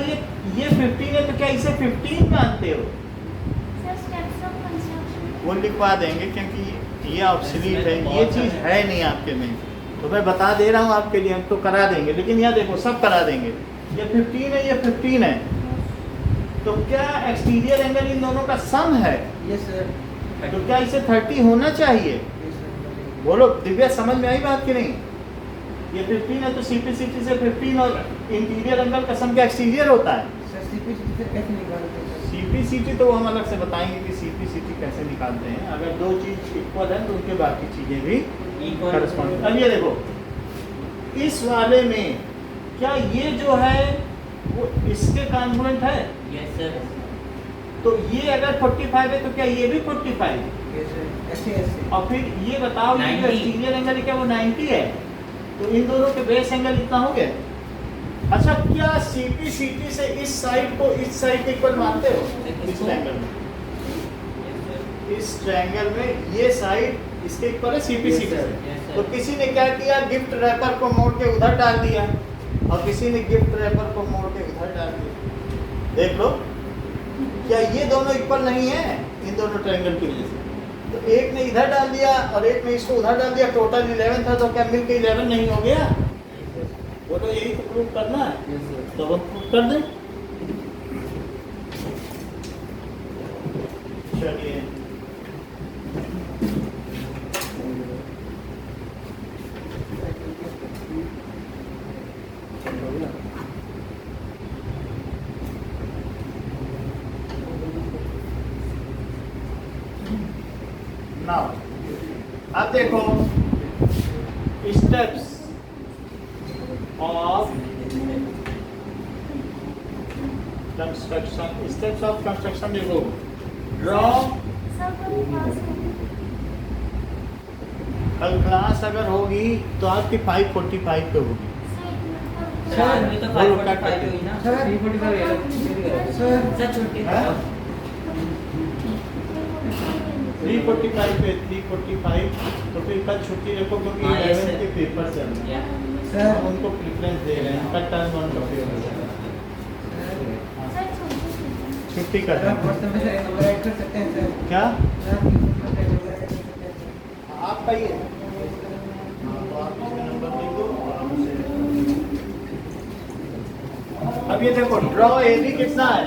ये 15 है तो क्या इसे 15 मानते हो? Sir, steps of construction. वो लिखवा देंगे क्योंकि ये ऑब्सोलीट है, ये चीज़ है नहीं आपके में, तो मैं बता दे रहा हूँ आपके लिए, हम तो करा देंगे, लेकिन यहाँ देखो सब करा देंगे। ये 15 है, ये 15 है, तो क्या एक्सटीरियर एंगल इन दोनों का सम है? Yes sir. तो क्या इसे 30 होना चाहिए? Yes sir. बोलो दिव्या, समझ में आई बात कि नहीं? ये 15 है तो CP/CT से 15 और इंटीरियर एंगल का सम क्या एक्सटीरियर होता है? सर CP/CT से कैसे निकालते हैं सर? CP/CT तो हम अलग से बताएंगे कि CP/CT कैसे निकालते हैं। अगर दो चीज इक्वल है तो उनके बाकी चीजें भी करस्पॉन्डिंग। अब ये देखो, इस वाले में क्या ये जो है वो इसके कॉन्ग्रुएंट है? Yes sir. तो ये अगर 45 है तो क्या ये भी 45? Yes sir. ऐसे और फिर ये बताओ, ये जो 90 एक्सटीरियर एंगल है क्या वो 90 है? तो इन दोनों के बेस एंगल इतना हो गया। अच्छा, क्या CP/CT से इस साइड को इस साइड के इक्वल मानते हो? इस ट्रायंगल में, इस ट्रायंगल में ये साइड इसके इक्वल है CP/CT से। Yes, sir. तो किसी ने क्या किया, गिफ्ट रैपर को मोड़ के उधर डाल दिया और किसी ने गिफ्ट रैपर को मोड़ के उधर डाल दिया। देख लो, क्या ये दोनों इक्वल नहीं है इन दोनों ट्रायंगल की वजह से? तो एक ने इधर डाल दिया और एक ने इसको उधर डाल दिया, टोटल 11 था, तो क्या मिलके 11 नहीं हो गया? बोलो, यही तो प्रूव करना है, यस सर। तो हम प्रूव कर दें। चलिए, नाउ अब देखो steps of construction. Steps of construction देखो, ड्रॉ। Sir, कोई class होगी? कल क्लास अगर होगी तो आपकी 5:45 पे होगी। सर आज में तो 5:45 हुई ना? सर। 3:45 सर। सर छुट्टी हाँ? 3:45 पे 3:45, तो फिर कल छुट्टी रखो क्योंकि हाँ, yes, 11 sir. के पेपर चल रहे हैं। सर। हम उनको प्रेफरेंस दे रहे हैं, कल टर्न वन का पेपर चल रहा है। Sir, छोटी छुट्टी कर सर रहे आप हैं। व्हाट्सएप में सर नंबर ऐड कर सकते हैं सर? क्या सर आप नंबर ऐड कर सकते हैं सर? आपका ही है? हाँ, तो आप इसका नंबर लिख दो और हम उसे। अब ये देखो, ड्रॉ AB कितना है?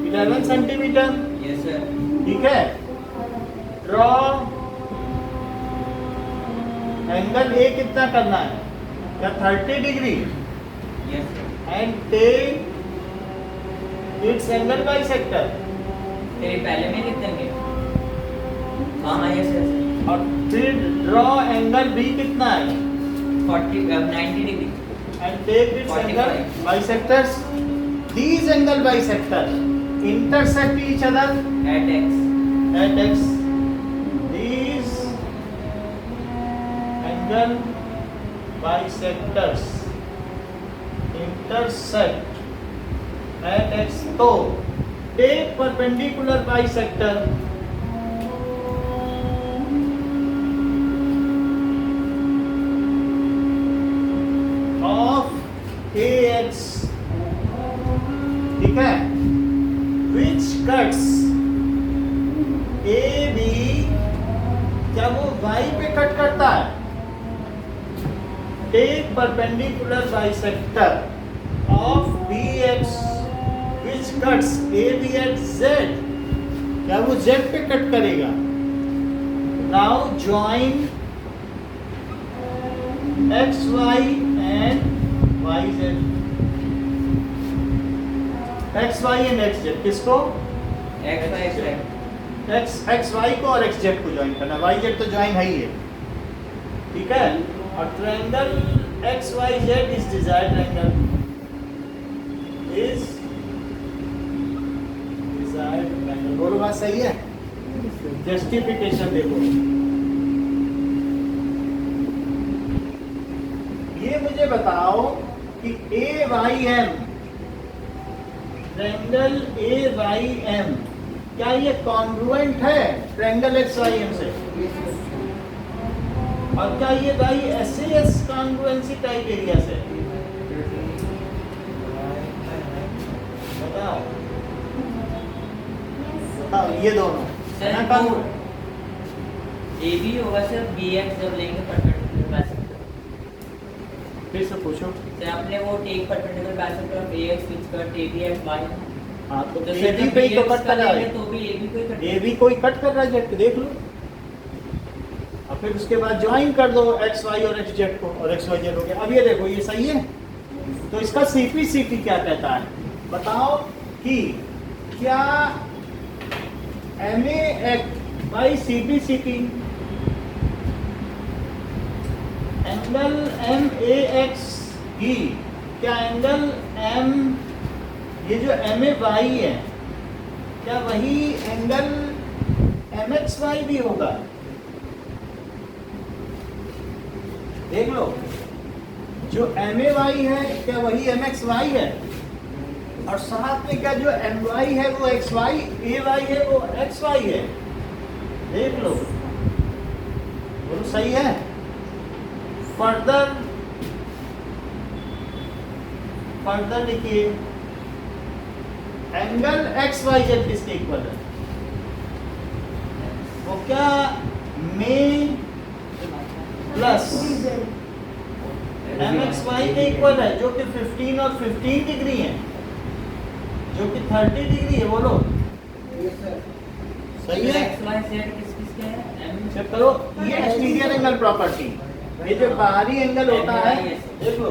11 सेंटीमीटर, यस सर। ठीक है। ड्रॉ एंगल A कितना करना है? क्या 30 degree? Yes sir. And take its angle bisector. तेरे पहले में कितने के? हाँ यस सर। और फिर ड्रॉ एंगल B कितना है? 90 degree. and take its 45. angle bisectors. These angle bisectors intersect each other At x. at x. These angle bisectors intersect at x. So take perpendicular bisector of AX, ठीक है, which cuts AB, क्या वो Y पे cut करता है? Take perpendicular bisector of BX which cuts AB at Z, क्या वो Z पे कट करेगा? Now join XY and YZ, XY and XZ किसको? X y z. X y को और एक्स जेड को ज्वाइन करना, वाई जेड तो ज्वाइन है ही है, ठीक है। और triangle x y z is desired triangle is desired triangle. बोलो बात सही है? जस्टिफिकेशन देखो, ये मुझे बताओ कि A Y M, triangle A Y M, क्या ये कॉन्ग्रुएंट है ट्रायंगल एक्स वाई एम से? और क्या ये भाई एस कॉन्ग्रुएंसी क्राइटेरिया से? बताओ बताओ, ये दोनों सर ना वो congruent? ए बी होगा सर बी एक्स जब लेंगे परपेंडिकुलर बाइसेक्टर। फिर से पूछो। सर आपने वो take perpendicular bisector of a x which cut a b x by, हाँ तो तो ए बी पे ही तो कट कर रहा है, तो भी ए बी को ही कट ए बी कोई कट कर रहा है जेड, देख लो। और फिर उसके बाद ज्वाइन कर दो एक्स वाई और एक्स जेड को, और एक्स वाई जेड हो गया। अब ये देखो, ये सही है। तो इसका सीपी क्या कहता है, बताओ कि क्या M A act by CP angle M A X ही, क्या एंगल एम, ये जो एम ए वाई है, क्या वही एंगल एम एक्स वाई भी होगा? देख लो, जो एम ए वाई है क्या वही एम एक्स वाई है? और साथ में क्या जो एम वाई है वो एक्स वाई, ए वाई है वो एक्स वाई है? देख लो, बोलो सही है। फर्दर लिखिए, एंगल एक्स वाई जेड किसके इक्वल है? वो क्या में प्लस एम एक्स वाई के इक्वल है, जो कि 15 और 15 डिग्री है, जो कि 30 डिग्री है। बोलो यस सर। सही है? एक्स वाई जेड किस किसके हैं? एम चेक करो, ये एक्सटीरियर एंगल प्रॉपर्टी, ये जो बाहरी एंगल होता है, देख लो,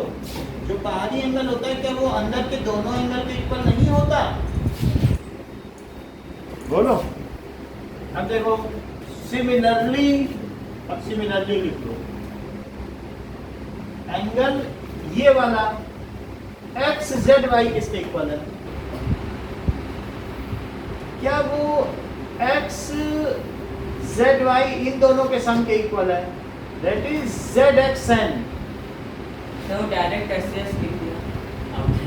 जो बाहरी एंगल होता है क्या वो अंदर के दोनों एंगल के इक्वल नहीं होता? बोलो। अब देखो, सिमिलरली, अब सिमिलरली लिख लो, एंगल ये वाला एक्स जेड वाई किसके इक्वल है? क्या वो एक्स जेड वाई इन दोनों के सम के इक्वल है? That is z x n. तो डायरेक्ट एक्सेस लिख दिया आपने।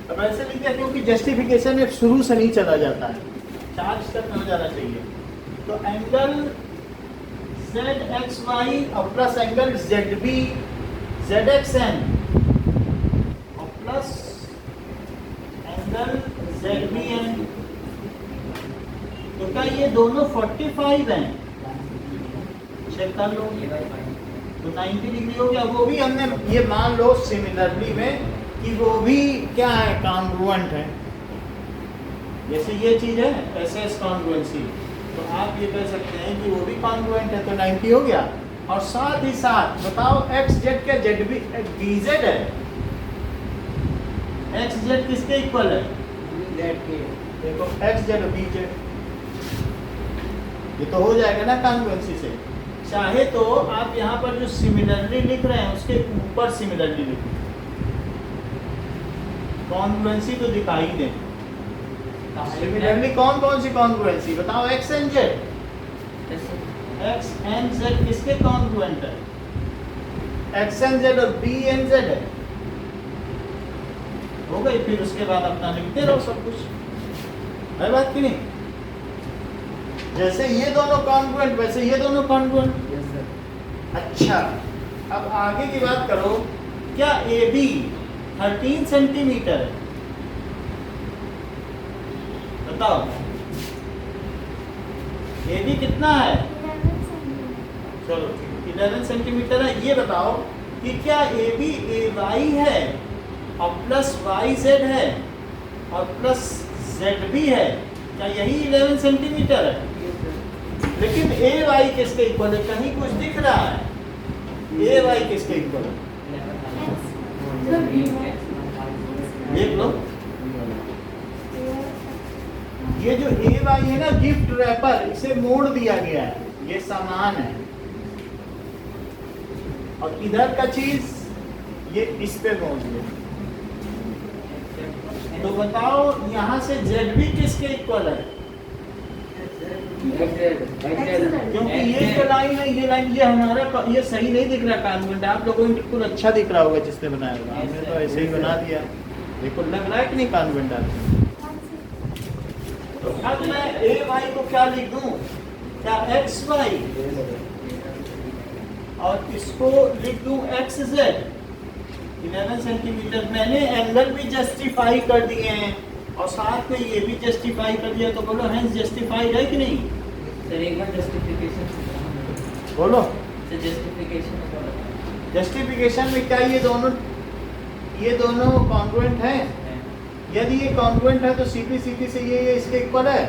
अब ऐसे लिख दिया क्योंकि जस्टिफिकेशन में शुरू से नहीं चला जाता है, 4 स्टेप में हो जाना चाहिए। तो एंगल जेड एक्स वाई और plus angle Z B Z x N और plus angle Z B N, तो क्या ये दोनों 45 हैं? चेक कर लो, तो 90 डिग्री हो गया। वो भी हमने ये मान लो सिमिलरली में कि वो भी क्या है, कॉन्ग्रुएंट है। जैसे ये चीज है ऐसे कॉन्ग्रुएंसी, तो आप ये कह सकते हैं कि वो भी कॉन्ग्रुएंट है, तो 90 हो गया। और साथ ही साथ बताओ एक्स जेड क्या जेड बी डी जेड है? एक्स जेड किसके इक्वल है? जेड के। देखो एक्स जेड बी जेड, ये तो हो जाएगा ना कॉन्ग्रुएंसी से। चाहे तो आप यहाँ पर जो सिमिलरली लिख रहे हैं उसके ऊपर सिमिलरली लिखो, कॉन्ग्रुएंसी तो दिखाई दे। सिमिलरली कौन कौन सी कॉन्ग्रुएंसी बताओ? X and Z, x and Z किसके कॉन्ग्रुएंट है? एक्स एंड जेड और बी एंड जेड है, हो गई। फिर उसके बाद अपना लिखते रहो सब कुछ, है बात की नहीं? जैसे ये दोनों कॉन्ग्रुएंट वैसे ये दोनों कॉन्ग्रुएंट। Yes sir. अच्छा, अब आगे की बात करो, क्या ए बी 13 सेंटीमीटर है? बताओ ए बी कितना है? 11 सेंटीमीटर। चलो ठीक, 11 सेंटीमीटर है। ये बताओ कि क्या ए बी ए वाई है और प्लस वाई जेड है और प्लस जेड बी है, क्या यही 11 सेंटीमीटर है? लेकिन ए वाई किसके इक्वल है? कहीं कुछ दिख रहा है, ए वाई किसके इक्वल है? देख लो, ये जो ए वाई है ना, गिफ्ट रैपर, इसे मोड़ दिया गया है, ये सामान है। और इधर का चीज ये इस पे मोड़ दिया। तो बताओ यहाँ से जेड भी किसके इक्वल है? क्योंकि ये जो लाइन है, ये लाइन, ये हमारा, ये सही नहीं दिख रहा कॉन्वेंट। आप लोगों को बिल्कुल अच्छा दिख रहा होगा जिसने बनाया होगा। हमने तो ऐसे ही बना दिया। देखो लग रहा है कि नहीं कॉन्वेंट आपको? तो अब मैं ए वाई को क्या लिख दूं? क्या एक्स वाई, और इसको लिख दूं एक्स जेड 11 सेंटीमीटर। मैंने एंगल भी जस्टिफाई कर दिए हैं और साथ में ये भी जस्टिफाई कर दिया। तो बोलो हेंस जस्टिफाइड है कि नहीं? सर एक बार जस्टिफिकेशन बोलो। सर जस्टिफिकेशन जस्टिफिकेशन में क्या ये दोनों कॉन्ग्रुएंट हैं? यदि ये कॉन्ग्रुएंट है तो सीपी सीपी से ये इसके इक्वल है।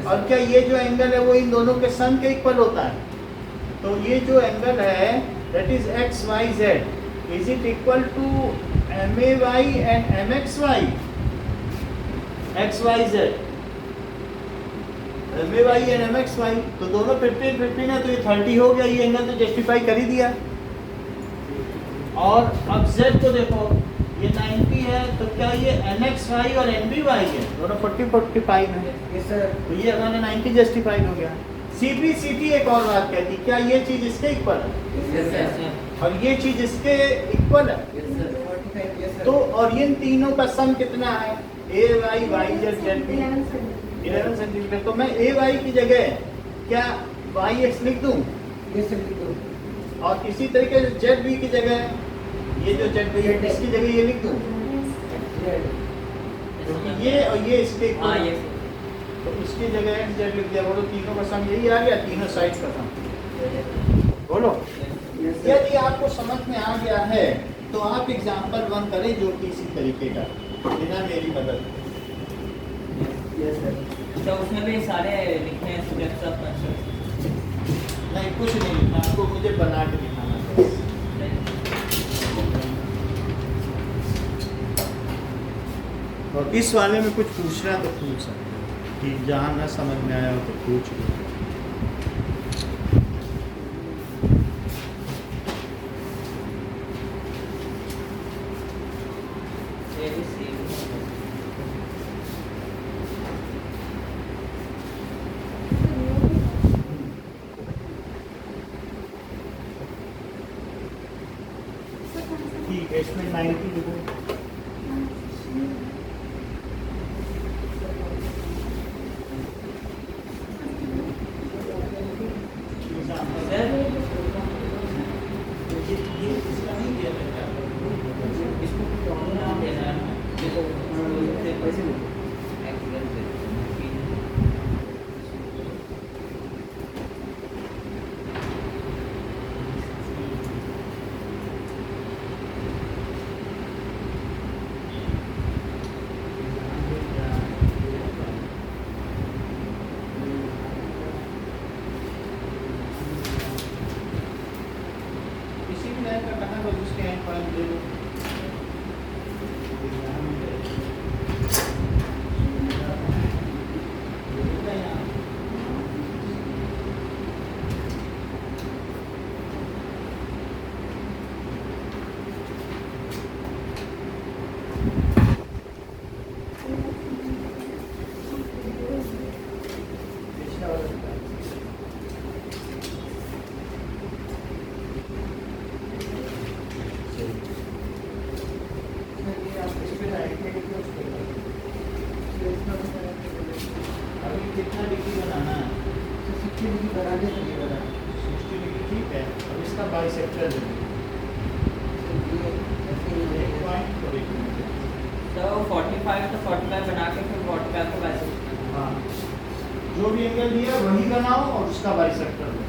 और क्या ये जो एंगल है वो इन दोनों के सम के इक्वल होता है? तो ये जो एंगल है that is x y z, is it equal to m a y and m x y? X y z, m a y and m x y, तो दोनों 15-15 है, तो ये 30 हो गया। ये एंगल तो जस्टिफाई कर ही दिया। और अब जेड को देखो, ये 90 है, तो क्या ये एन एक्स वाई और एन बी वाई है? दोनों 40-45 है। Yes sir. तो ये हमारा 90 जस्टिफाइड हो गया। सीपी सीटी एक और बात कहती, क्या ये चीज इसके इक्वल है? Yes sir. और ये चीज इसके इक्वल है? 45 यस सर। तो और इन तीनों का सम कितना है? A Y Y Z Z B 11 centimetre. तो मैं ए वाई की जगह क्या वाई एक्स लिख दूं? यस सर लिख दो। और इसी तरीके से जेड बी की जगह ये जो जेड बी है इसकी जगह ये लिख दूं? क्योंकि ये और ये इसके हाँ इक्वल ये है। तो इसकी जगह एक्स जेड लिख दिया। बोलो तीनों का सम यही आ गया, तीनों साइड का सम। बोलो। यदि आपको समझ में आ गया है तो आप एग्जाम्पल 1 करें जो कि इसी तरीके का, बिना मेरी मदद। Yes sir. तो उसमें भी सारे लिखे हैं स्टेप्स ऑफ कंस्ट्रक्शन। नहीं कुछ नहीं लिखना, आपको मुझे बना के दिखाना है। और इस वाले में कुछ पूछना है तो पूछ सकते हो, कि जहाँ ना समझ में आया हो तो पूछ लो। ठीक है, इसमें 90 लिखो। कितना डिग्री बनाना है? 60 डिग्री बना के चलिए बना। 60 डिग्री ठीक है। अब इसका बाइसेक्टर ये ऐसे ही एक पॉइंट को देखना है। तो 45 तो 45 बना के फिर 45 को बाइसेक्टर। हाँ, जो भी एंगल दिया वही बनाओ और उसका बाइसेक्टर दो।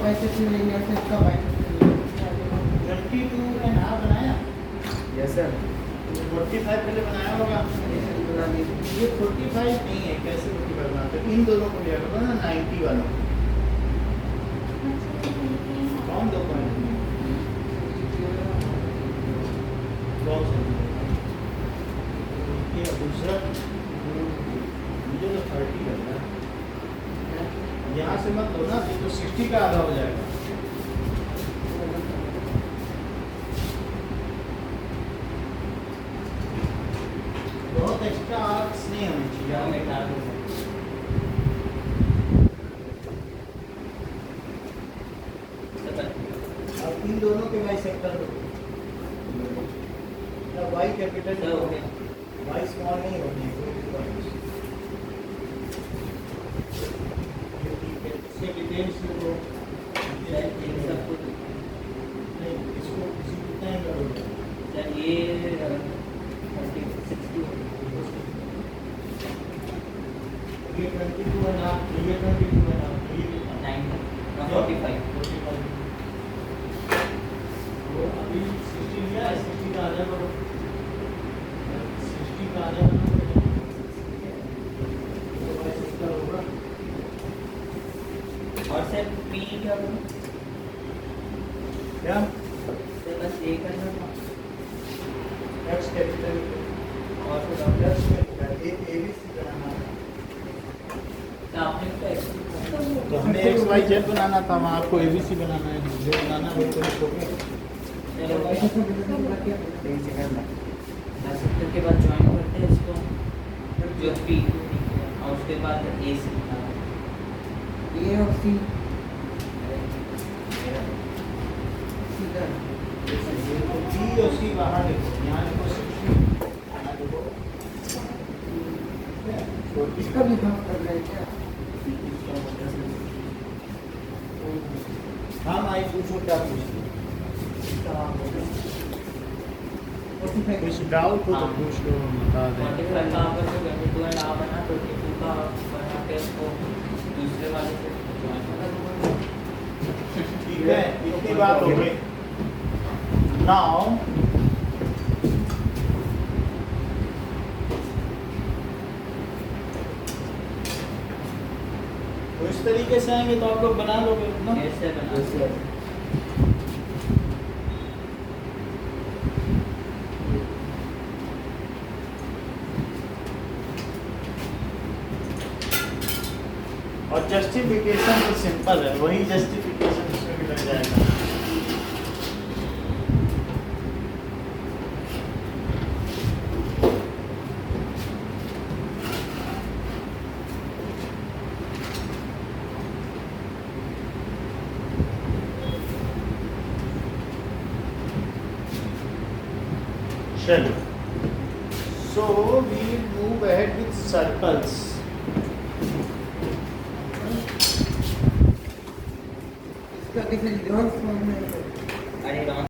बाइसेप्शन लेंगे और फिर इसका बाइसेप्शन लेंगे। 22.5 बनाया, यस सर 45 पहले बनाया होगा। बना दीजिए। ये 45 नहीं है, कैसे 45 बनाते? इन दोनों को लिया करो ना 90 वालों को। कौन दो पॉइंट कौन सा ये दूसरा? मुझे तो 30 लग रहा है। यहाँ से मत लो ना, ये तो 60 का आधा हो जाएगा। बहुत एक्स्ट्रा आर्क्स नहीं होने चाहिए। यहाँ में डाल दो सर। अब इन दोनों के बाइसेप्ट कर दो। वाई कैपिटल सर हो गया। वाई स्मॉल नहीं होनी है। इसके डिटेल्स लिखो। सर इन सबको नहीं, इसको किसी कितना ही करोगे? सर ये 60 ये 22 है ना, ये 22 है ना, ये कितना? 45 45। वो अभी 60 लिया है, 60 का आधा करो। 60 का आधा करो। तो बाइसेप्ट का होगा। और सर पी क्या करूँ? क्या? सर बस ये करना था एक्स कैपिटल और फिर डॉक्टर एक्स कैपिटल एक एबीसी बनाना है। तो आपने तो एक्सप्लेन तो हमें एक्स वाई जेड बनाना था, वहाँ आपको एबीसी बनाना है। जो बनाना है वो तो छोटे। चलो बाइसेप्शन के लिए क्या करना है? एक सेकंड में 10 के बाद ज्वाइन करते हैं इसको जो पी और उसके बाद ए सी ए और सी सीधा बी और सी बाहर लिखो, यहाँ लिखो 60, यहाँ लिखो। इसका भी काम कर रहे हैं क्या? हाँ माई पूछो, क्या पूछो? कुछ डाउट हो तो पूछ लो, बता दें। 45 का आपका जो 22 एंड हाफ है ना 22 का बना के उसको दूसरे वाले से ज्वाइन कर दो। ठीक है, इतनी बात हो गई। नाउ तो इस तरीके से आएंगे तो आप लोग बना लोगे ना? कैसे बना और जस्टिफिकेशन तो सिंपल है, वही जस्टिफिकेशन इसमें भी लग जाएगा। चलो, so we move ahead with circles. इसका किसी रिवर्स फॉर्म में अरे रॉन्ग